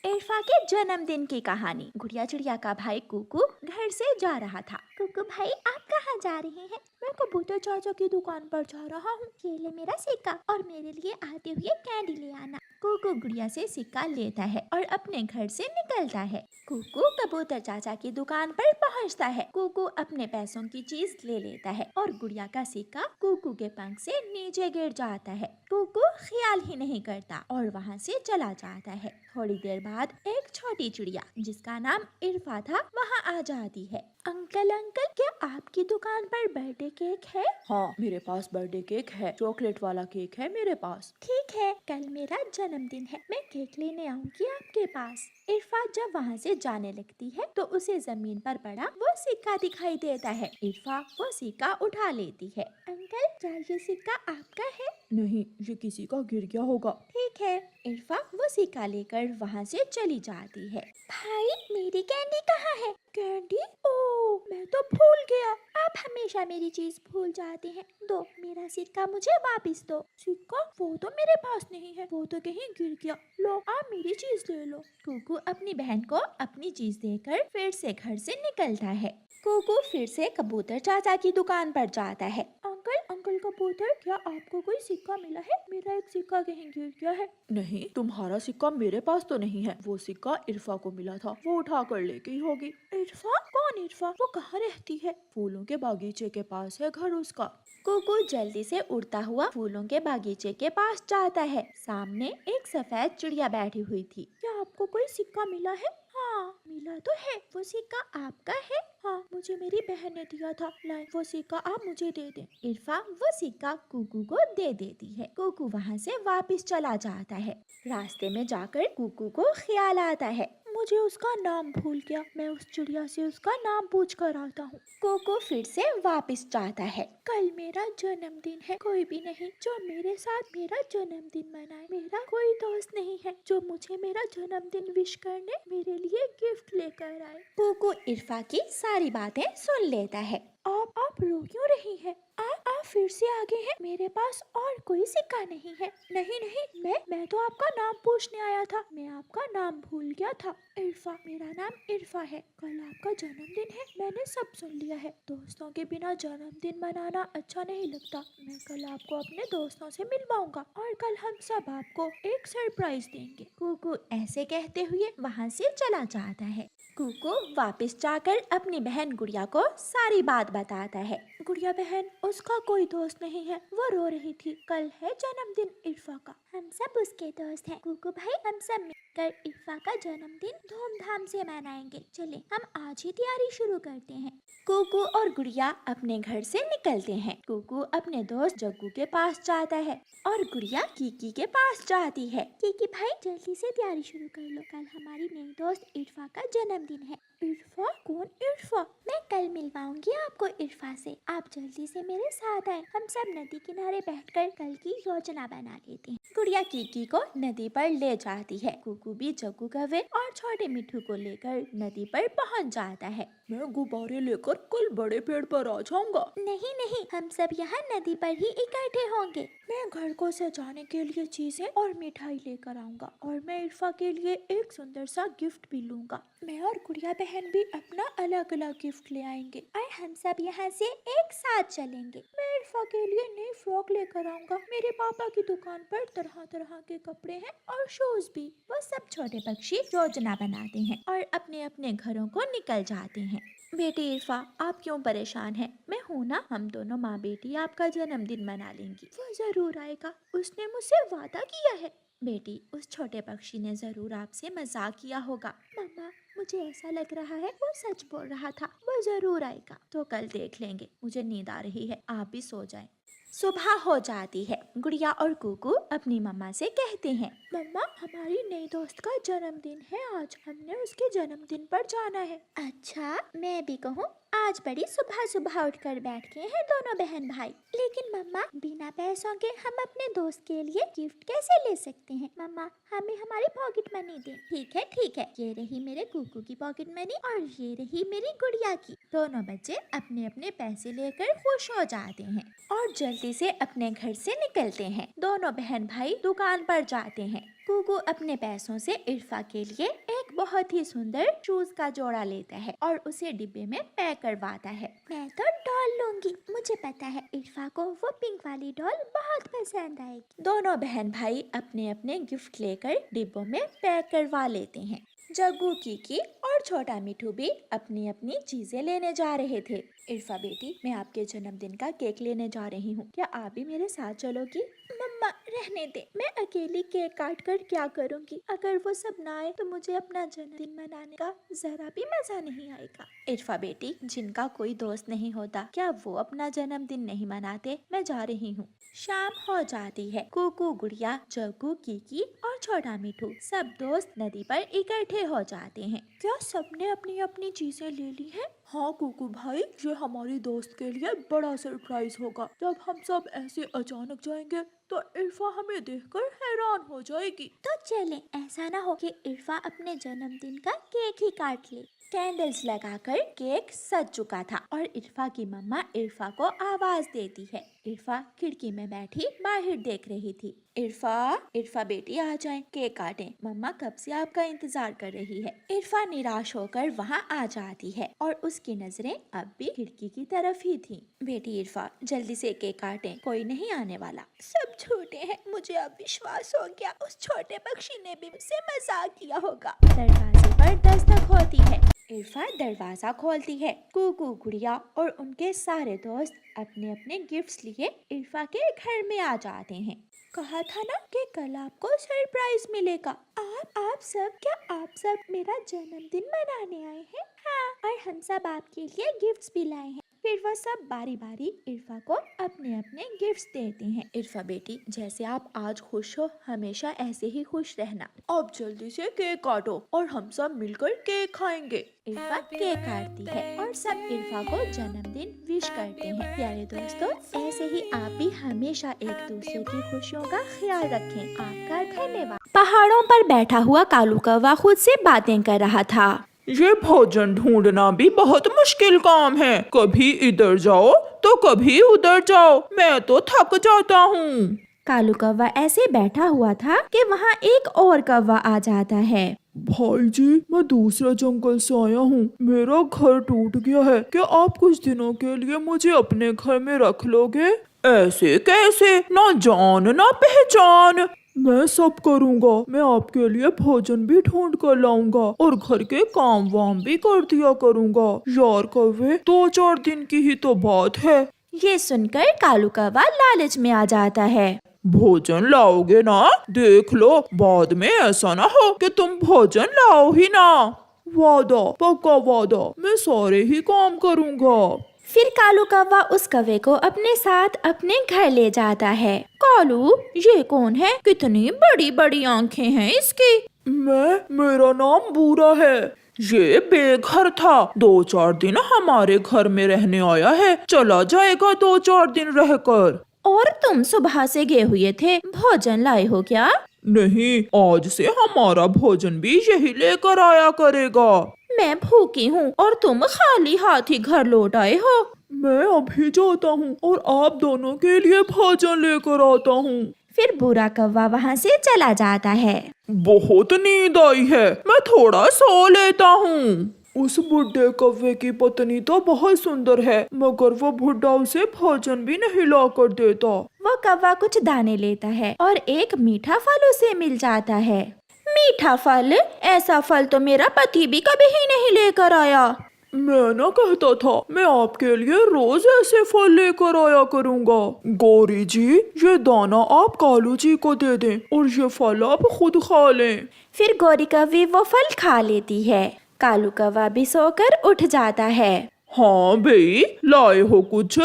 इरफा के जन्मदिन की कहानी। गुड़िया चिड़िया का भाई कुकू घर से जा रहा था। कुकू भाई, आप कहाँ जा रहे हैं? मैं कबूतर चाचा की दुकान पर जा रहा हूँ। ये ले मेरा सिक्का और मेरे लिए आते हुए कैंडी ले आना। कुकू गुड़िया से सिक्का लेता है और अपने घर से निकलता है। कुकू कबूतर चाचा की दुकान पर पहुँचता है। कुकू अपने पैसों की चीज ले लेता है और गुड़िया का सिक्का कुकू के पंख से नीचे गिर जाता है। कुकू ख्याल ही नहीं करता और वहाँ से चला जाता है। थोड़ी देर बाद एक छोटी चिड़िया जिसका नाम इरफा था वहाँ आ जाती है। अंकल अंकल, क्या आपकी दुकान पर बर्थडे केक है? हाँ, मेरे पास बर्थडे केक है। चॉकलेट वाला केक है मेरे पास। ठीक है, कल मेरा जन्मदिन है, मैं केक लेने आऊंगी आपके पास। इरफा जब वहाँ से जाने लगती है तो उसे जमीन पर पड़ा वो सिक्का दिखाई देता है। इरफा वो सिक्का उठा लेती है। अंकल, क्या ये सिक्का आपका है? नहीं, ये किसी का गिर गया होगा। ठीक है। इरफा वो सिक्का लेकर वहाँ से चली जाती है। भाई, मेरी कैंडी कहाँ है? कैंडी? ओह, मैं तो भूल गया। आप हमेशा मेरी चीज भूल जाते हैं। दो, मेरा सिक्का मुझे वापस दो। सिक्का? वो तो मेरे पास नहीं है, वो तो कहीं गिर गया। लो, आप मेरी चीज ले लो। कुकू अपनी बहन को अपनी चीज देकर फिर से घर से निकलता है। कुकू फिर से कबूतर चाचा की दुकान पर जाता है। अंकल अंकल कबूतर, क्या आपको कोई सिक्का मिला है? मेरा एक सिक्का कहीं गिर गया है। नहीं, तुम्हारा सिक्का मेरे पास तो नहीं है। वो सिक्का इरफा को मिला था, वो उठा कर ले गई होगी। इरफा? कौन इरफा? वो कहाँ रहती है? फूलों के बागीचे के पास है घर उसका। कुकू जल्दी से उड़ता हुआ फूलों के बागीचे के पास जाता है। सामने एक सफेद चिड़िया बैठी हुई थी। क्या आपको कोई सिक्का मिला है? हाँ, मिला तो है। वो सिक्का आपका है? हाँ, मुझे मेरी बहन ने दिया था। लाए, वो सिक्का आप मुझे दे दें। इरफा वो सिक्का कुकू को दे देती है। कुकू वहाँ से वापस चला जाता है। रास्ते में जाकर कुकू को ख्याल आता है, मुझे उसका नाम भूल गया। मैं उस चिड़िया से उसका नाम पूछ कर आता हूँ। कोको फिर से वापस जाता है। कल मेरा जन्मदिन है, कोई भी नहीं जो मेरे साथ मेरा जन्मदिन मनाए। मेरा कोई दोस्त नहीं है जो मुझे मेरा जन्मदिन विश करने मेरे लिए गिफ्ट लेकर आए। कोको इरफा की सारी बातें सुन लेता है। आप रो क्यों रही हैं? आप फिर से आगे हैं। मेरे पास और कोई सिक्का नहीं है। नहीं नहीं, मैं तो आपका नाम पूछने आया था। मैं आपका नाम भूल गया था। इरफा, मेरा नाम इरफा है। कल आपका जन्मदिन है, मैंने सब सुन लिया है। दोस्तों के बिना जन्मदिन मनाना अच्छा नहीं लगता। मैं कल आपको अपने दोस्तों से मिलवाऊंगा और कल हम सब आपको एक सरप्राइज देंगे। कुकू ऐसे कहते हुए वहाँ से चला जाता है। कुकू वापस जाकर अपनी बहन गुड़िया को सारी बात बताता है। गुड़िया बहन, उसका कोई दोस्त नहीं है, वो रो रही थी। कल है जन्मदिन इरफा का, हम सब उसके दोस्त हैं। कुकू भाई, हम सब मिलकर इरफा का जन्मदिन धूमधाम से मनाएंगे। चले, हम आज ही तैयारी शुरू करते हैं। कुकू और गुड़िया अपने घर से निकलते हैं। कुकू अपने दोस्त जग्गू के पास जाता है और गुड़िया कीकी के पास जाती है। कीकी भाई, जल्दी से तैयारी शुरू कर लो, कल हमारी नई दोस्त इरफा का जन्मदिन है। इरफा? कौन इरफा? मैं कल मिलवाऊंगी आपको इरफा से। आप जल्दी से मेरे साथ आए। हम सब नदी किनारे बैठकर कल की योजना बना लेते हैं। गुड़िया कीकी को नदी पर ले जाती है। कुकू भी जग्गू कौवे और छोटे मिट्ठू को लेकर नदी पर पहुंच जाता है। मैं गुब्बारे लेकर कल बड़े पेड़ पर आ जाऊंगा। नहीं नहीं, हम सब यहाँ नदी पर ही इकट्ठे होंगे। मैं घर को सजाने के लिए चीजें और मिठाई लेकर आऊंगा और मैं इरफा के लिए एक सुंदर सा गिफ्ट भी लूंगा। मैं और गुड़िया बहन भी अपना अलग अलग गिफ्ट ले आएंगे और हम सब यहाँ से एक साथ चलेंगे। मैं इरफा के लिए नई फ्रॉक लेकर आऊंगा। मेरे पापा की दुकान पर तरह तरह के कपड़े हैं और शूज भी। वो सब छोटे पक्षी योजना बनाते हैं और अपने अपने घरों को निकल जाते हैं। बेटी इरफा, आप क्यों परेशान हैं? मैं हूँ ना, हम दोनों माँ बेटी आपका जन्मदिन मना लेंगी। वो जरूर आएगा, उसने मुझसे वादा किया है। बेटी, उस छोटे पक्षी ने जरूर आपसे मजाक किया होगा। मम्मा, मुझे ऐसा लग रहा है वो सच बोल रहा था। वो जरूर आएगा, तो कल देख लेंगे। मुझे नींद आ रही है, आप भी सो जाएं। सुबह हो जाती है। गुड़िया और कुकू अपनी मम्मा से कहते हैं, मम्मा, हमारी नई दोस्त का जन्मदिन है आज, हमने उसके जन्मदिन पर जाना है। अच्छा, मैं भी कहूँ, आज बड़ी सुबह सुबह उठकर बैठ गए हैं दोनों बहन भाई। लेकिन मम्मा, बिना पैसों के हम अपने दोस्त के लिए गिफ्ट कैसे ले सकते हैं? मम्मा, हमें हमारी पॉकेट मनी दे। ठीक है, ये रही मेरे कुकू की पॉकेट मनी और ये रही मेरी गुड़िया की। दोनों बच्चे अपने अपने पैसे लेकर खुश हो जाते हैं और जल्दी से अपने घर से निकलते हैं। दोनों बहन भाई दुकान पर जाते हैं। कुकू अपने पैसों से इरफा के लिए एक बहुत ही सुंदर शूज का जोड़ा लेता है और उसे डिब्बे में पैक करवाता है। मैं तो डॉल लूंगी, मुझे पता है इरफा को वो पिंक वाली डॉल बहुत पसंद आएगी। दोनों बहन भाई अपने अपने गिफ्ट लेकर डिब्बों में पैक करवा लेते हैं। जग्गू, कीकी और छोटा मिठू भी अपनी अपनी चीजें लेने जा रहे थे। इरफा बेटी, मैं आपके जन्मदिन का केक लेने जा रही हूँ, क्या आप भी मेरे साथ चलोगी? मम्मा रहने दे, मैं अकेली केक काट कर क्या करूँगी? अगर वो सब ना आए तो मुझे अपना जन्मदिन मनाने का जरा भी मजा नहीं आएगा। इरफा बेटी, जिनका कोई दोस्त नहीं होता क्या वो अपना जन्मदिन नहीं मनाते? मैं जा रही हूँ। शाम हो जाती है। कुकू, गुड़िया, जग्गू, कीकी और छोटा मिठू सब दोस्त नदी पर इकट्ठे हो जाते हैं। क्या सबने अपनी अपनी चीजें ले ली हैं? हाँ कुकू भाई, ये हमारी दोस्त के लिए बड़ा सरप्राइज होगा। जब हम सब ऐसे अचानक जाएंगे तो इरफा हमें देखकर हैरान हो जाएगी। तो चलें, ऐसा ना हो कि इरफा अपने जन्मदिन का केक ही काट ले। कैंडल्स लगाकर केक सज चुका था और इरफा की मम्मा इरफा को आवाज देती है। इरफा खिड़की में बैठी बाहर देख रही थी। इरफा बेटी आ जाएं, केक काटें, मम्मा कब से आपका इंतजार कर रही है। इरफा निराश होकर वहाँ आ जाती है और उसकी नजरें अब भी खिड़की की तरफ ही थी। बेटी इरफा, जल्दी से केक काटें, कोई नहीं आने वाला। सब झूठे हैं, मुझे अब विश्वास हो गया, उस छोटे पक्षी ने भी मुझसे मजाक किया होगा। दरवाजे पर दस्तक होती है। इरफा दरवाजा खोलती है। कुकू, गुड़िया और उनके सारे दोस्त अपने अपने गिफ्ट्स लिए इरफा के घर में आ जाते हैं। कहा था ना कि कल आपको सरप्राइज मिलेगा। आप सब मेरा जन्मदिन मनाने आए हैं? हाँ, और हम सब आपके लिए गिफ्ट्स भी लाए हैं। फिर वह सब बारी बारी इरफा को अपने अपने गिफ्ट्स देते हैं। इरफा बेटी, जैसे आप आज खुश हो, हमेशा ऐसे ही खुश रहना। अब जल्दी से केक काटो और हम सब मिलकर केक खाएंगे। इरफा केक काटती है और सब इरफा को जन्मदिन विश करते हैं। प्यारे दोस्तों, ऐसे ही आप भी हमेशा एक दूसरे की खुशियों का ख्याल रखें। आपका धन्यवाद। पहाड़ों पर बैठा हुआ कालू कौवा खुद से बातें कर रहा था। ये भोजन ढूंढना भी बहुत मुश्किल काम है। कभी इधर जाओ तो कभी उधर जाओ, मैं तो थक जाता हूँ। कालू कौवा ऐसे बैठा हुआ था कि वहाँ एक और कौवा आ जाता है। भाई जी, मैं दूसरे जंगल से आया हूँ, मेरा घर टूट गया है, क्या आप कुछ दिनों के लिए मुझे अपने घर में रख लोगे? ऐसे कैसे, ना जान ना पहचान। मैं सब करूँगा, मैं आपके लिए भोजन भी ढूंढ कर लाऊंगा और घर के काम वाम भी कर दिया करूँगा। यार कौवे, 2-4 दिन की ही तो बात है। ये सुनकर कालू कौवा लालच में आ जाता है। भोजन लाओगे ना? देख लो, बाद में ऐसा ना हो कि तुम भोजन लाओ ही ना। वादा, पक्का वादा, मैं सारे ही काम करूँगा। फिर कालू कौवा उस कौवे को अपने साथ अपने घर ले जाता है। कालू, ये कौन है? कितनी बड़ी बड़ी आंखें हैं इसकी। मेरा नाम बूरा है। ये बेघर था, 2-4 दिन हमारे घर में रहने आया है, चला जाएगा 2-4 दिन रहकर। और तुम सुबह से गए हुए थे, भोजन लाए हो क्या? नहीं, आज से हमारा भोजन भी यही लेकर आया करेगा। मैं भूखी हूँ और तुम खाली हाथ ही घर लौट आए हो। मैं अभी जाता हूँ और आप दोनों के लिए भोजन लेकर आता हूँ। फिर बुरा कौवा वहाँ से चला जाता है। बहुत नींद आई है, मैं थोड़ा सो लेता हूँ। उस बुढ़े कौवे की पत्नी तो बहुत सुंदर है, मगर वो बुढ़ा उसे भोजन भी नहीं ला कर देता। वो कौवा कुछ दाने लेता है और एक मीठा फल उसे मिल जाता है। मीठा फल? ऐसा फल तो मेरा पति भी कभी ही नहीं लेकर आया। मैं ना कहता था, मैं आपके लिए रोज ऐसे फल लेकर आया करूँगा। गौरी जी, ये दाना आप कालू जी को दे दें और ये फल आप खुद खा लें। फिर गौरी कौवी वो फल खा लेती है। कालू कौवा भी सोकर उठ जाता है। हाँ भाई, लाए हो कुछ?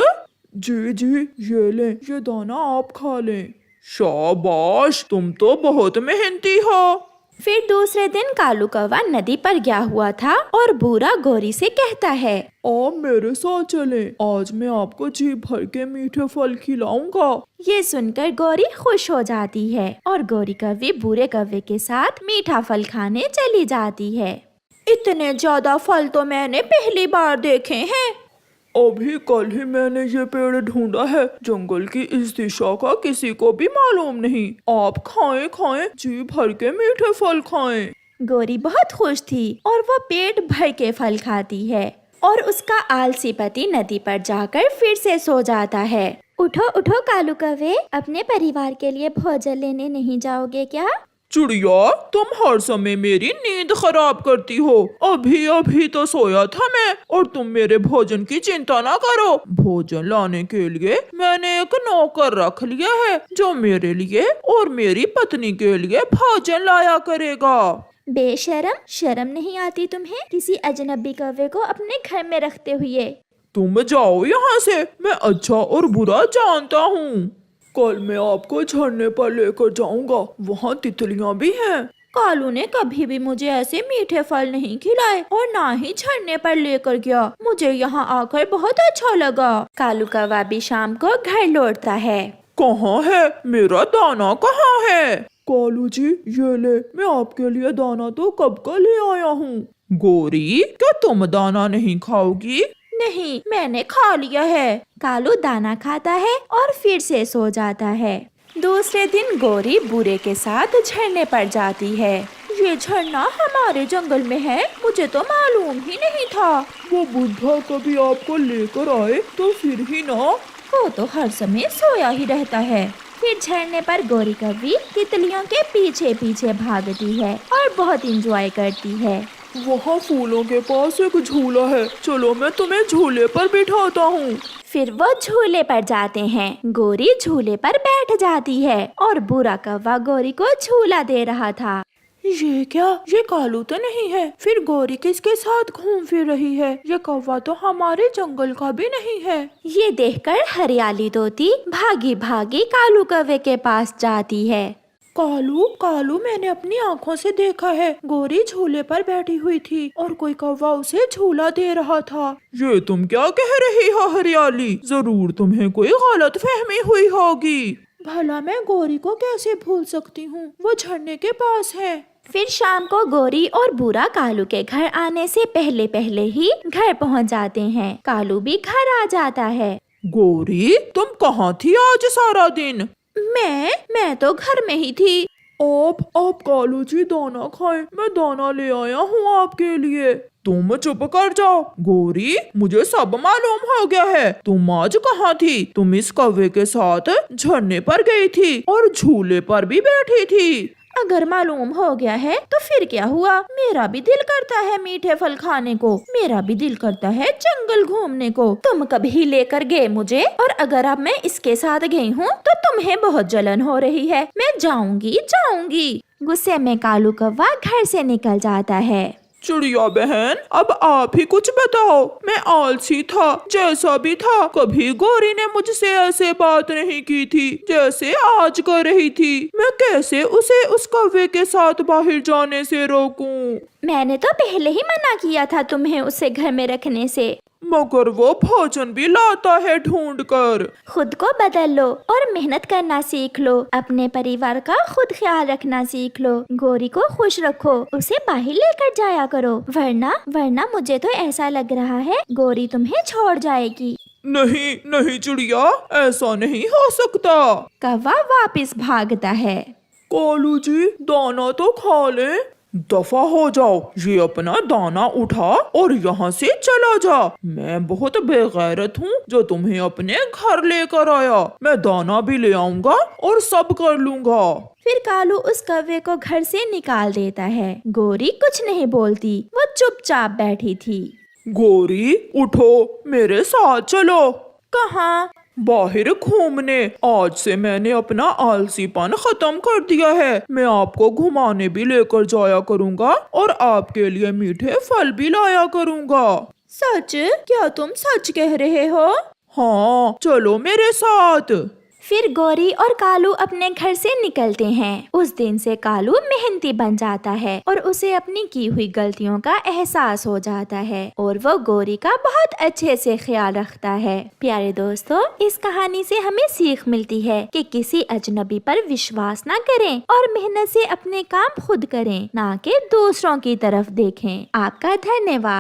जी, ये लें, ये दाना आप खा लें। शाबाश, तुम तो बहुत मेहनती हो। फिर दूसरे दिन कालू कौवा नदी पर गया हुआ था और बूरा गौरी से कहता है, आप मेरे साथ चलें, आज मैं आपको जी भर के मीठे फल खिलाऊंगा। ये सुनकर गौरी खुश हो जाती है और गौरी कौवी बूरे कौवे के साथ मीठा फल खाने चली जाती है। इतने ज्यादा फल तो मैंने पहली बार देखे हैं। अभी कल ही मैंने ये पेड़ ढूंढा है। जंगल की इस दिशा का किसी को भी मालूम नहीं। आप खाएं खाएं, जी भर के मीठे फल खाएं। गोरी बहुत खुश थी और वो पेट भर के फल खाती है और उसका आलसी पति नदी पर जाकर फिर से सो जाता है। उठो उठो कालू कौवे, अपने परिवार के लिए भोजन लेने नहीं जाओगे क्या? चिड़िया, तुम हर समय मेरी नींद खराब करती हो। अभी अभी तो सोया था मैं और तुम मेरे भोजन की चिंता ना करो। भोजन लाने के लिए मैंने एक नौकर रख लिया है जो मेरे लिए और मेरी पत्नी के लिए भोजन लाया करेगा। बेशरम, शर्म नहीं आती तुम्हें किसी अजनबी कौवे को अपने घर में रखते हुए? तुम जाओ यहाँ से, मैं अच्छा और बुरा जानता हूँ। कल मैं आपको झरने पर लेकर जाऊंगा, वहाँ तितलियाँ भी हैं। कालू ने कभी भी मुझे ऐसे मीठे फल नहीं खिलाए और ना ही झरने पर लेकर गया। मुझे यहाँ आकर बहुत अच्छा लगा। कालू कौवा भी शाम को घर लौटता है। कहाँ है मेरा दाना, कहाँ है? कालू जी, ये ले, मैं आपके लिए दाना तो कब का ले आया हूँ। गोरी, क्या तुम दाना नहीं खाओगी? नहीं, मैंने खा लिया है। कालू दाना खाता है और फिर से सो जाता है। दूसरे दिन गोरी बुरे के साथ झरने पर जाती है। ये झरना हमारे जंगल में है, मुझे तो मालूम ही नहीं था। वो बुढ़ा कभी आपको लेकर आए तो फिर ही ना। वो तो हर समय सोया ही रहता है। फिर झरने पर गोरी कौवी तितलियों के पीछे पीछे भागती है और बहुत इंजॉय करती है। वहाँ फूलों के पास एक झूला है, चलो मैं तुम्हें झूले पर बिठाता हूँ। फिर वो झूले पर जाते हैं। गोरी झूले पर बैठ जाती है और बुरा कौवा गोरी को झूला दे रहा था। ये क्या, ये कालू तो नहीं है, फिर गोरी किसके साथ घूम फिर रही है? ये कौवा तो हमारे जंगल का भी नहीं है। ये देखकर हरियाली तोती भागी भागी कालू कौवे के पास जाती है। कालू कालू, मैंने अपनी आँखों से देखा है, गोरी झूले पर बैठी हुई थी और कोई कौवा उसे झूला दे रहा था। ये तुम क्या कह रही हो हरियाली? जरूर तुम्हें कोई गलत फहमी हुई होगी। भला मैं गोरी को कैसे भूल सकती हूँ, वो झरने के पास है। फिर शाम को गोरी और बुरा कालू के घर आने से पहले पहले ही घर पहुँच जाते हैं। कालू भी घर आ जाता है। गोरी, तुम कहाँ थी आज सारा दिन? मैं तो घर में ही थी। आप कालू जी दाना खाएं, मैं दाना ले आया हूँ आपके लिए। तुम चुप कर जाओ। गोरी, मुझे सब मालूम हो गया है। तुम आज कहाँ थी? तुम इस कौवे के साथ झरने पर गई थी और झूले पर भी बैठी थी। अगर मालूम हो गया है तो फिर क्या हुआ? मेरा भी दिल करता है मीठे फल खाने को, मेरा भी दिल करता है जंगल घूमने को। तुम कभी लेकर गए मुझे, और अगर अब मैं इसके साथ गई हूँ तो तुम्हें बहुत जलन हो रही है। मैं जाऊंगी। गुस्से में कालू कौवा घर से निकल जाता है। चिड़िया बहन, अब आप ही कुछ बताओ। मैं आलसी था, जैसा भी था, कभी गोरी ने मुझसे ऐसे बात नहीं की थी जैसे आज कर रही थी। मैं कैसे उसे उस कौवे के साथ बाहर जाने से रोकूं? मैंने तो पहले ही मना किया था तुम्हें उसे घर में रखने से। मगर वो भोजन भी लाता है ढूंढ कर। खुद को बदल लो और मेहनत करना सीख लो। अपने परिवार का खुद ख्याल रखना सीख लो। गोरी को खुश रखो, उसे बाहर लेकर जाया करो, वरना मुझे तो ऐसा लग रहा है गोरी तुम्हें छोड़ जाएगी। नहीं चिड़िया, ऐसा नहीं हो सकता। कौवा वापस भागता है। कालू जी, दाना तो खा ले। दफा हो जाओ, ये अपना दाना उठा और यहाँ से चला जा। मैं बहुत बेगैरत हूँ जो तुम्हें अपने घर लेकर आया। मैं दाना भी ले आऊंगा और सब कर लूंगा। फिर कालू उस कौवे को घर से निकाल देता है। गोरी कुछ नहीं बोलती, वो चुपचाप बैठी थी। गोरी, उठो, मेरे साथ चलो। कहाँ? बाहर घूमने। आज से मैंने अपना आलसीपन खत्म कर दिया है। मैं आपको घुमाने भी लेकर जाया करूँगा और आपके लिए मीठे फल भी लाया करूँगा। सच? क्या तुम सच कह रहे हो? हाँ, चलो मेरे साथ। फिर गोरी और कालू अपने घर से निकलते हैं। उस दिन से कालू मेहनती बन जाता है और उसे अपनी की हुई गलतियों का एहसास हो जाता है और वो गोरी का बहुत अच्छे से ख्याल रखता है। प्यारे दोस्तों, इस कहानी से हमें सीख मिलती है कि किसी अजनबी पर विश्वास न करें और मेहनत से अपने काम खुद करें, ना कि दूसरों की तरफ देखें। आपका धन्यवाद।